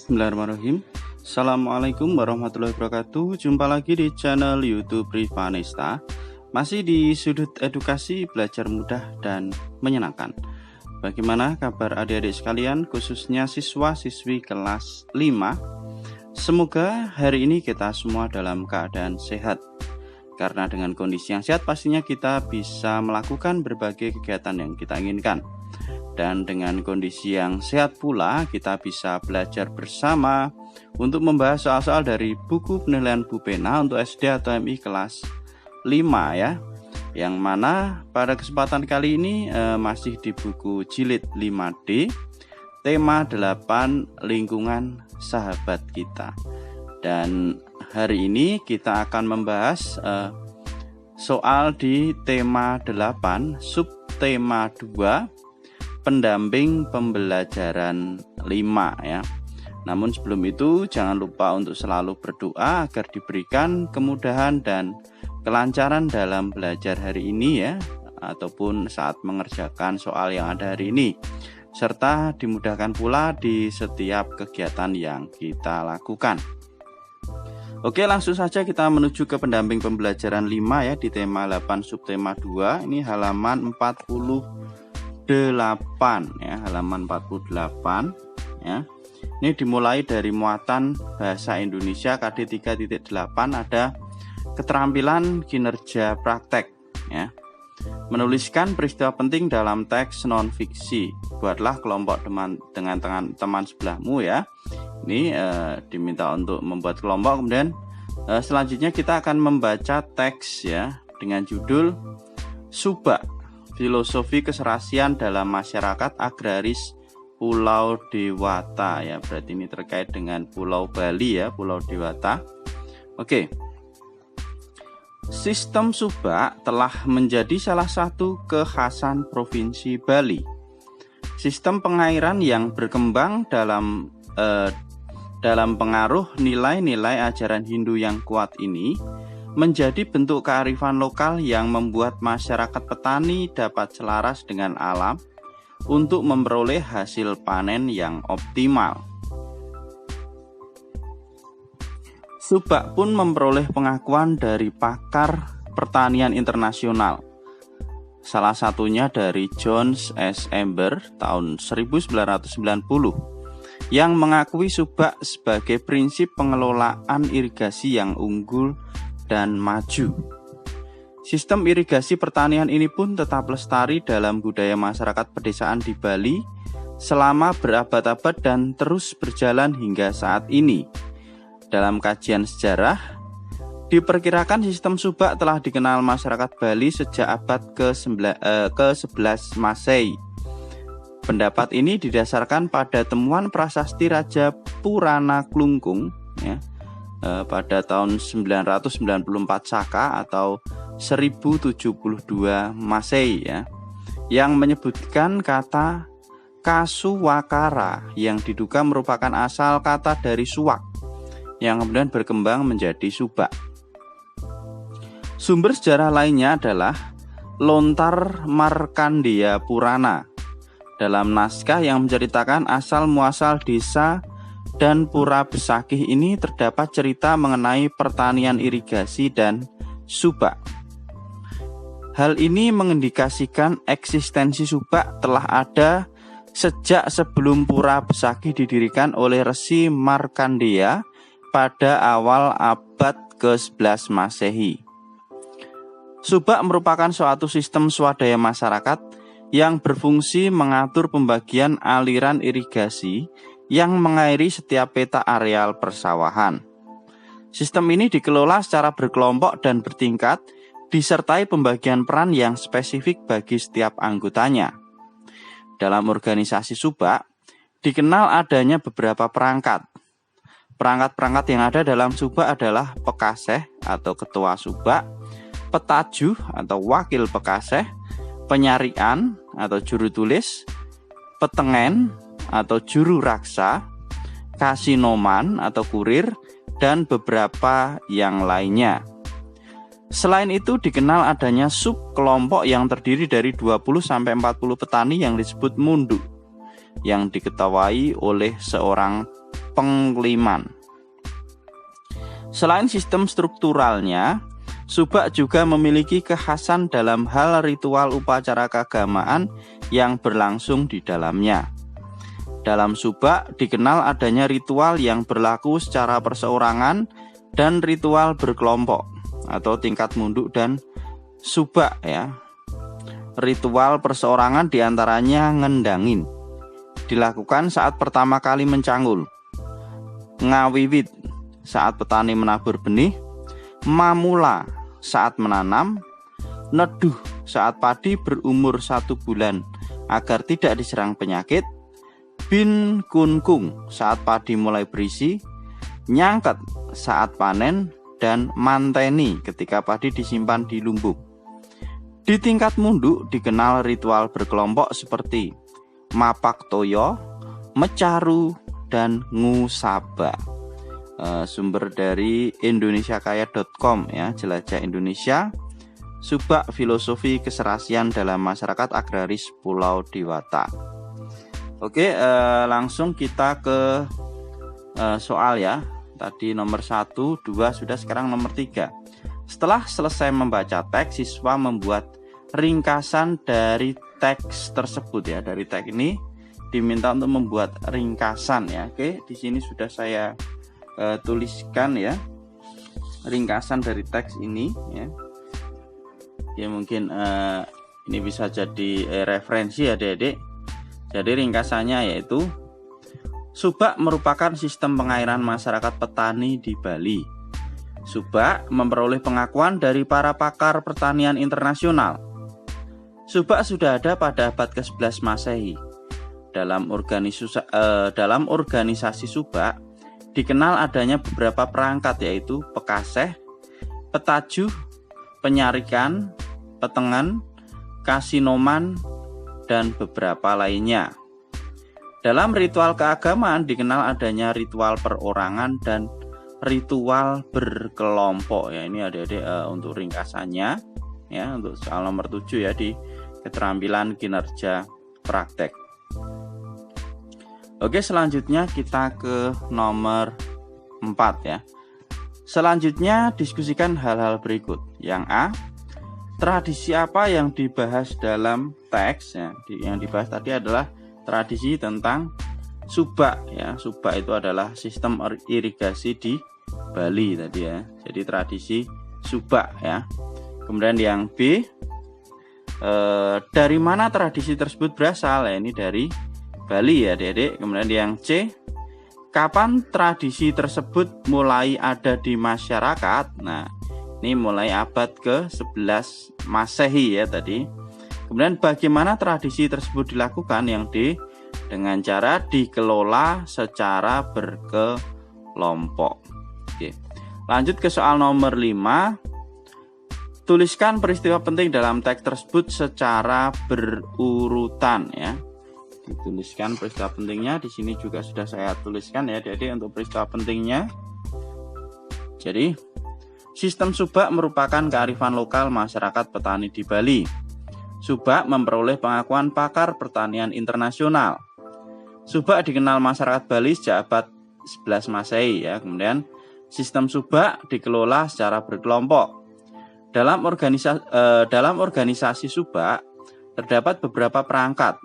Bismillahirrahmanirrahim. Assalamualaikum warahmatullahi wabarakatuh. Jumpa lagi di channel YouTube Rivanesta. Masih di sudut edukasi belajar mudah dan menyenangkan. Bagaimana kabar adik-adik sekalian, khususnya siswa-siswi kelas 5? Semoga hari ini kita semua dalam keadaan sehat. Karena dengan kondisi yang sehat pastinya kita bisa melakukan berbagai kegiatan yang kita inginkan. Dan dengan kondisi yang sehat pula kita bisa belajar bersama untuk membahas soal-soal dari buku penilaian Bu Pena untuk SD atau MI kelas 5 ya. Yang mana pada kesempatan kali ini masih di buku jilid 5D, tema 8 lingkungan sahabat kita. Dan hari ini kita akan membahas soal di tema 8, subtema 2, pendamping pembelajaran 5 ya. Namun sebelum itu jangan lupa untuk selalu berdoa agar diberikan kemudahan dan kelancaran dalam belajar hari ini ya, ataupun saat mengerjakan soal yang ada hari ini, serta dimudahkan pula di setiap kegiatan yang kita lakukan. Oke, langsung saja kita menuju ke pendamping pembelajaran 5 ya, di tema 8 subtema 2. Ini halaman 48 ya, halaman 48 ya. Ini dimulai dari muatan bahasa Indonesia KD 3.8, ada keterampilan kinerja praktek ya. Menuliskan peristiwa penting dalam teks non fiksi. Buatlah kelompok dengan teman sebelahmu ya. Ini diminta untuk membuat kelompok. Kemudian selanjutnya kita akan membaca teks ya dengan judul Subak, Filosofi Keserasian dalam Masyarakat Agraris Pulau Dewata ya. Berarti ini terkait dengan Pulau Bali ya, Pulau Dewata. Oke. Sistem subak telah menjadi salah satu kekhasan Provinsi Bali. Sistem pengairan yang berkembang dalam pengaruh nilai-nilai ajaran Hindu yang kuat ini menjadi bentuk kearifan lokal yang membuat masyarakat petani dapat selaras dengan alam untuk memperoleh hasil panen yang optimal. Subak pun memperoleh pengakuan dari pakar pertanian internasional. Salah satunya dari John S. Ember tahun 1990 yang mengakui subak sebagai prinsip pengelolaan irigasi yang unggul dan maju. Sistem irigasi pertanian ini pun tetap lestari dalam budaya masyarakat pedesaan di Bali selama berabad-abad dan terus berjalan hingga saat ini. Dalam kajian sejarah, diperkirakan sistem subak telah dikenal masyarakat Bali sejak abad ke-11 Masehi. Pendapat ini didasarkan pada temuan prasasti Raja Purana Klungkung ya, pada tahun 994 Saka atau 1072 Masehi ya, yang menyebutkan kata Kasuwakara yang diduga merupakan asal kata dari suwak yang kemudian berkembang menjadi subak. Sumber sejarah lainnya adalah Lontar Markandeya Purana dalam naskah yang menceritakan asal muasal desa dan Pura Besakih ini terdapat cerita mengenai pertanian irigasi dan subak. Hal ini mengindikasikan eksistensi subak telah ada sejak sebelum Pura Besakih didirikan oleh Resi Markandeya pada awal abad ke-11 Masehi. Subak merupakan suatu sistem swadaya masyarakat yang berfungsi mengatur pembagian aliran irigasi yang mengairi setiap peta areal persawahan. Sistem ini dikelola secara berkelompok dan bertingkat, disertai pembagian peran yang spesifik bagi setiap anggotanya. Dalam organisasi subak, dikenal adanya beberapa perangkat. Perangkat-perangkat yang ada dalam subak adalah pekaseh atau ketua subak, petajuh atau wakil pekaseh, penyarian atau juru tulis, petengen atau juru raksa, kasinoman atau kurir, dan beberapa yang lainnya. Selain itu dikenal adanya subkelompok yang terdiri dari 20-40 petani yang disebut mundu, yang diketuai oleh seorang pengliman. Selain sistem strukturalnya, subak juga memiliki kekhasan dalam hal ritual upacara keagamaan yang berlangsung di dalamnya. Dalam subak dikenal adanya ritual yang berlaku secara perseorangan dan ritual berkelompok atau tingkat munduk dan subak ya. Ritual perseorangan diantaranya ngendangin, dilakukan saat pertama kali mencangul, ngawiwit saat petani menabur benih, mamula saat menanam, neduh saat padi berumur 1 bulan agar tidak diserang penyakit, bin kunkung saat padi mulai berisi, nyangket saat panen, dan manteni ketika padi disimpan di lumbung. Di tingkat munduk dikenal ritual berkelompok seperti mapak toyo, mecaru, dan ngusaba. Sumber dari indonesiakaya.com ya, jelajah Indonesia, subak filosofi keserasian dalam masyarakat agraris Pulau Dewata. Oke, langsung kita ke soal ya. Tadi nomor 1, 2 sudah, sekarang nomor 3. Setelah selesai membaca teks, siswa membuat ringkasan dari teks tersebut ya. Dari teks ini diminta untuk membuat ringkasan ya. Oke, di sini sudah saya tuliskan ya ringkasan dari teks ini ya. Ya mungkin ini bisa jadi referensi ya Adik-adik. Jadi ringkasannya yaitu subak merupakan sistem pengairan masyarakat petani di Bali. Subak memperoleh pengakuan dari para pakar pertanian internasional. Subak sudah ada pada abad ke-11 Masehi. Dalam organisasi subak dikenal adanya beberapa perangkat yaitu pekaseh, petajuh, penyarikan, petengan, kasinoman, dan beberapa lainnya. Dalam ritual keagamaan dikenal adanya ritual perorangan dan ritual berkelompok ya. Ini Adik-adik untuk ringkasannya ya, untuk soal nomor 7 ya di keterampilan kinerja praktek. Oke, selanjutnya kita ke nomor 4 ya. Selanjutnya diskusikan hal-hal berikut. Yang A, tradisi apa yang dibahas dalam teks ya. Yang dibahas tadi adalah tradisi tentang subak ya. Subak itu adalah sistem irigasi di Bali tadi ya. Jadi tradisi subak ya. Kemudian yang B, dari mana tradisi tersebut berasal ya. Ini dari Bali ya Adik-adik. Kemudian yang C, kapan tradisi tersebut mulai ada di masyarakat. Nah, ini mulai abad ke-11 Masehi ya tadi. Kemudian bagaimana tradisi tersebut dilakukan. Yang D, dengan cara dikelola secara berkelompok. Oke. Lanjut ke soal nomor 5. Tuliskan peristiwa penting dalam teks tersebut secara berurutan ya. Dituliskan peristiwa pentingnya. Di sini juga sudah saya tuliskan ya Adik-adik untuk peristiwa pentingnya. Jadi, sistem subak merupakan kearifan lokal masyarakat petani di Bali. Subak memperoleh pengakuan pakar pertanian internasional. Subak dikenal masyarakat Bali sejak abad 11 Masehi ya. Kemudian sistem subak dikelola secara berkelompok. Dalam organisasi subak terdapat beberapa perangkat.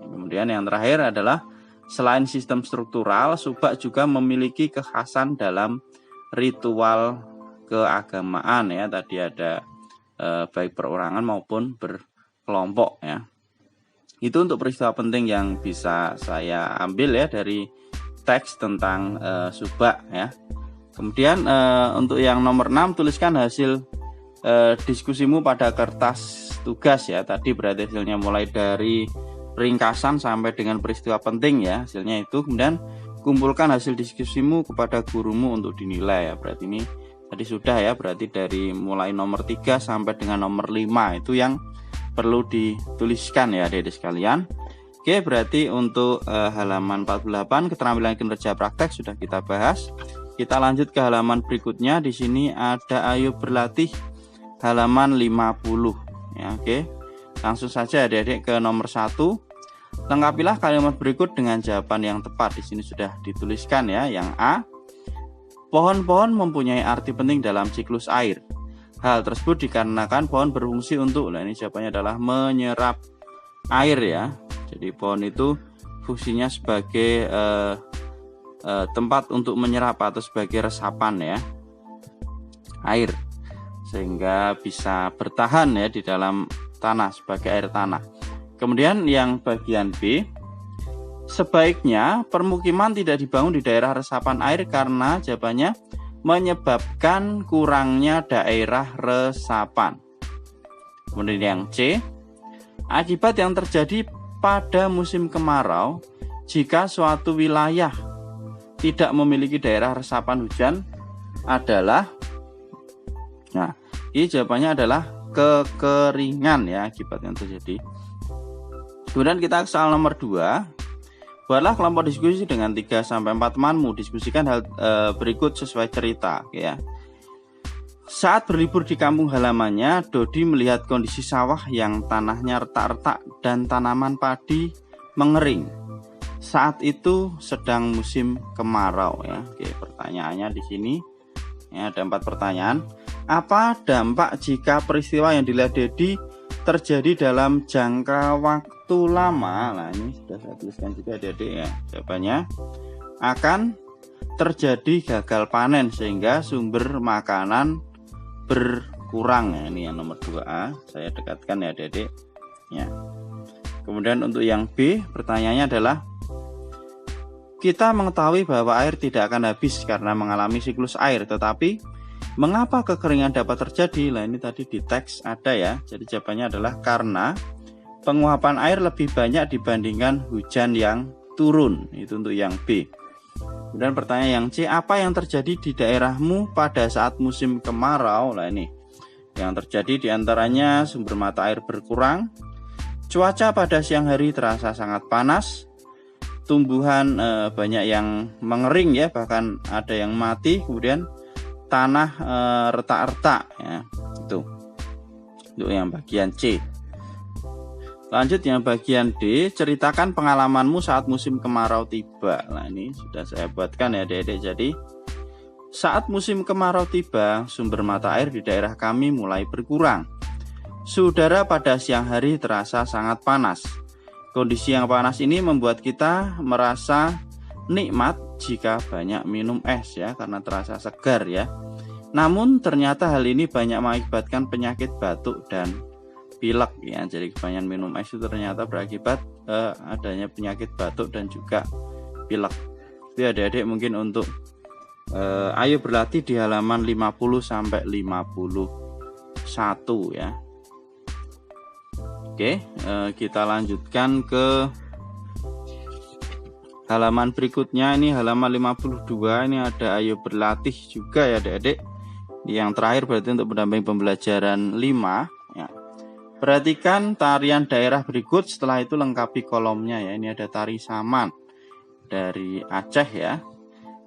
Kemudian yang terakhir adalah selain sistem struktural, subak juga memiliki kekhasan dalam ritual keagamaan ya. Tadi ada baik perorangan maupun berkelompok ya. Itu untuk peristiwa penting yang bisa saya ambil ya dari teks tentang subak ya. Kemudian untuk yang nomor 6, tuliskan hasil diskusimu pada kertas tugas ya. Tadi berarti hasilnya mulai dari ringkasan sampai dengan peristiwa penting ya, hasilnya itu. Kemudian kumpulkan hasil diskusimu kepada gurumu untuk dinilai ya. Berarti ini tadi sudah ya, berarti dari mulai nomor 3 sampai dengan nomor 5 itu yang perlu dituliskan ya adik-adik sekalian. Oke, berarti untuk halaman 48 keterampilan kinerja praktek sudah kita bahas. Kita lanjut ke halaman berikutnya. Di sini ada ayo berlatih halaman 50 ya. Oke. Langsung saja adik-adik ke nomor 1. Lengkapilah kalimat berikut dengan jawaban yang tepat. Di sini sudah dituliskan ya. Yang A, pohon-pohon mempunyai arti penting dalam siklus air. Hal tersebut dikarenakan pohon berfungsi untuk, nah ini jawabannya adalah menyerap air ya. Jadi pohon itu fungsinya sebagai tempat untuk menyerap atau sebagai resapan ya air, sehingga bisa bertahan ya di dalam tanah sebagai air tanah. Kemudian yang bagian B, sebaiknya permukiman tidak dibangun di daerah resapan air karena jawabannya menyebabkan kurangnya daerah resapan. Kemudian yang C, akibat yang terjadi pada musim kemarau jika suatu wilayah tidak memiliki daerah resapan hujan adalah, nah ini jawabannya adalah kekeringan ya, akibat yang terjadi. Kemudian kita ke soal nomor 2. Buatlah kelompok diskusi dengan 3-4 temanmu. Diskusikan hal berikut sesuai cerita ya. Saat berlibur di kampung halamannya, Dodi melihat kondisi sawah yang tanahnya retak-retak dan tanaman padi mengering. Saat itu sedang musim kemarau ya. Oke, pertanyaannya di sini ya, ada 4 pertanyaan. Apa dampak jika peristiwa yang dilihat Dedi terjadi dalam jangka waktu lama? Nah, ini sudah saya tuliskan juga Adik-adik ya. Jawabannya akan terjadi gagal panen sehingga sumber makanan berkurang ya. Ini yang nomor 2A saya dekatkan ya Adik-adik ya. Kemudian untuk yang B, pertanyaannya adalah, kita mengetahui bahwa air tidak akan habis karena mengalami siklus air, tetapi mengapa kekeringan dapat terjadi? Nah ini tadi di teks ada ya. Jadi jawabannya adalah karena penguapan air lebih banyak dibandingkan hujan yang turun. Itu untuk yang B. Kemudian pertanyaan yang C, apa yang terjadi di daerahmu pada saat musim kemarau? Nah ini yang terjadi diantaranya sumber mata air berkurang, cuaca pada siang hari terasa sangat panas, tumbuhan banyak yang mengering ya, bahkan ada yang mati, kemudian tanah retak-retak ya. Itu untuk yang bagian C. Lanjut yang bagian D, ceritakan pengalamanmu saat musim kemarau tiba. Nah ini sudah saya buatkan ya Adik-adik. Jadi saat musim kemarau tiba, sumber mata air di daerah kami mulai berkurang. Saudara, pada siang hari terasa sangat panas. Kondisi yang panas ini membuat kita merasa nikmat jika banyak minum es ya, karena terasa segar ya. Namun ternyata hal ini banyak mengakibatkan penyakit batuk dan pilek ya. Jadi kebanyakan minum es itu ternyata berakibat adanya penyakit batuk dan juga pilek. Jadi adik-adik mungkin untuk ayo berlatih di halaman 50 sampai 51 ya. Oke, kita lanjutkan ke halaman berikutnya. Ini halaman 52. Ini ada ayo berlatih juga ya adik-adik. Yang terakhir berarti untuk pendamping pembelajaran 5 ya. Perhatikan tarian daerah berikut, setelah itu lengkapi kolomnya ya. Ini ada tari Saman dari Aceh ya.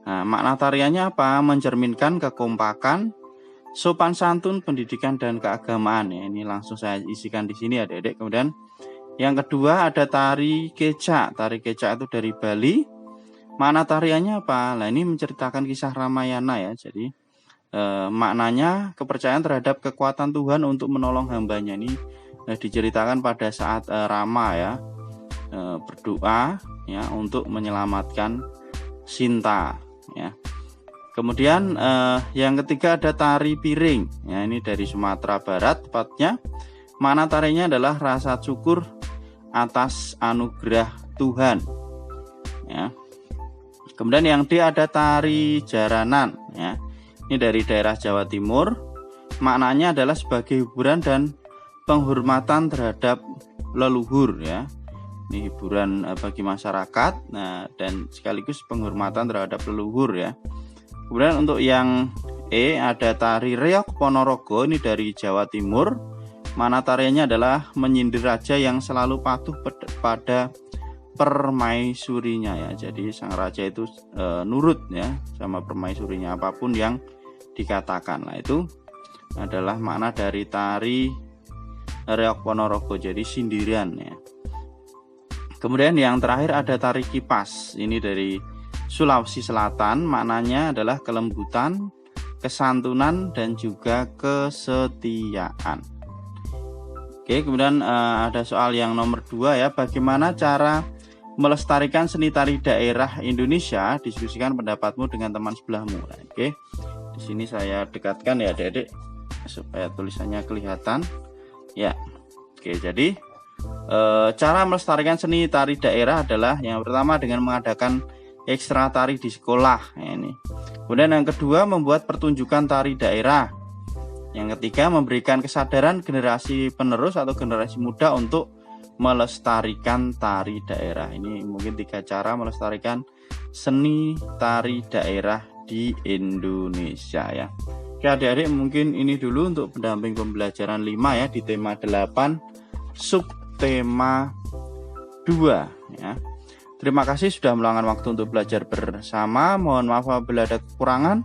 Nah, makna tariannya apa? Mencerminkan kekompakan, sopan santun, pendidikan dan keagamaan ya. Ini langsung saya isikan di sini adik-adik. Kemudian yang kedua ada tari kecak. Tari kecak itu dari Bali. Makna tariannya apa? Nah, ini menceritakan kisah Ramayana ya. Jadi maknanya kepercayaan terhadap kekuatan Tuhan untuk menolong hambanya. Ini diceritakan pada saat Rama ya berdoa ya untuk menyelamatkan Sinta ya. Kemudian yang ketiga ada tari piring ya, ini dari Sumatera Barat tepatnya. Makna tarinya adalah rasa syukur atas anugerah Tuhan ya. Kemudian yang D ada tari jaranan ya. Ini dari daerah Jawa Timur. Maknanya adalah sebagai hiburan dan penghormatan terhadap leluhur ya. Ini hiburan bagi masyarakat, nah dan sekaligus penghormatan terhadap leluhur ya. Kemudian untuk yang E ada tari Reog Ponorogo, ini dari Jawa Timur. Makna tariannya adalah menyindir raja yang selalu patuh pada permaisurinya ya. Jadi sang raja itu nurut ya sama permaisurinya, apapun yang dikatakan. Nah itu adalah makna dari tari Reog Ponorogo, jadi sindiran ya. Kemudian yang terakhir ada tari kipas. Ini dari Sulawesi Selatan, maknanya adalah kelembutan, kesantunan, dan juga kesetiaan. Oke, kemudian ada soal yang nomor 2 ya, bagaimana cara melestarikan seni tari daerah Indonesia? Diskusikan pendapatmu dengan teman sebelahmu. Nah, oke, di sini saya dekatkan ya adik-adik supaya tulisannya kelihatan. Ya, oke, jadi cara melestarikan seni tari daerah adalah yang pertama dengan mengadakan ekstra tari di sekolah. Nah, ini. Kemudian yang kedua membuat pertunjukan tari daerah. Yang ketiga memberikan kesadaran generasi penerus atau generasi muda untuk melestarikan tari daerah. Ini mungkin 3 cara melestarikan seni tari daerah di Indonesia ya. Oke adik-adik, mungkin ini dulu untuk pendamping pembelajaran 5 ya di tema 8 subtema 2 ya. Terima kasih sudah meluangkan waktu untuk belajar bersama. Mohon maaf apabila ada kekurangan.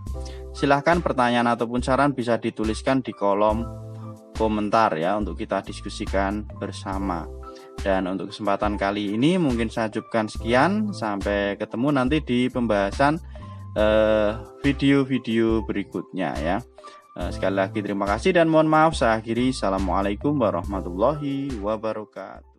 Silahkan pertanyaan ataupun saran bisa dituliskan di kolom komentar ya untuk kita diskusikan bersama. Dan untuk kesempatan kali ini mungkin saya cukupkan sekian. Sampai ketemu nanti di pembahasan video-video berikutnya ya. Sekali lagi terima kasih dan mohon maaf saya akhiri. Assalamualaikum warahmatullahi wabarakatuh.